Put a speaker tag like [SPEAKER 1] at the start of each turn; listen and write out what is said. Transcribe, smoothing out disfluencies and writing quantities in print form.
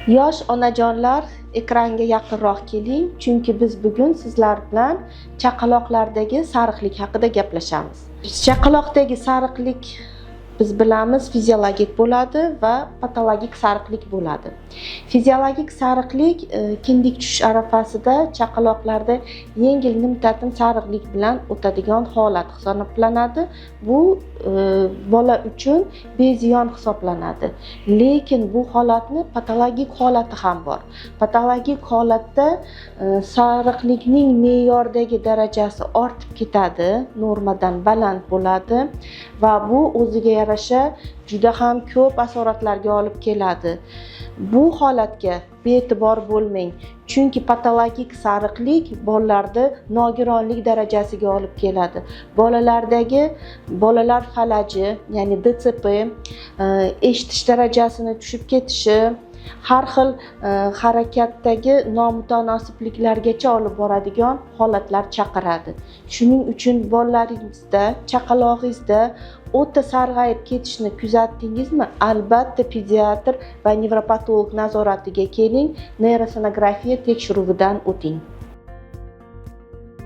[SPEAKER 1] Yosh onajonlar, ekranga yaqinroq keling, chunki biz bugun sizlar bilan chaqaloqlardagi sariqlik haqida gaplashamiz. Chaqaloqdagi sariqlik biz bilamiz fiziologik bo'ladi va patologik sariqlik bo'ladi. Fiziologik sariqlik kindik tushish arafasida chaqaloqlarda yengil nimtatin sariqlik bilan o'tadigan holat hisoblanadi. Bu bola uchun beziyon hisoblanadi. Lekin bu holatni patologik holati ham bor. Patologik holatda sariqlikning me'yordagi darajasi ortib ketadi, normadan baland bo'ladi va bu o'ziga yarasha juda ham ko'p asoratlarga olib keladi. Bu holatga bee'tibor bo'lmang, chunki patologik sariqlik bolalarda nogironlik darajasiga olib keladi. Bolalar falaji, ya'ni DTP, eshitish darajasini tushib ketishi, har xil harakatdagi nomutanosibliklargacha olib boradigan holatlar chaqiradi. Shuning uchun bolalaringizda, chaqalog'ingizda o'ta sarg'ayib ketishni kuzatdingizmi? Albatta pediatr va nevropatolog nazoratiga keling, neyrosonografiya tekshiruvidan o'ting.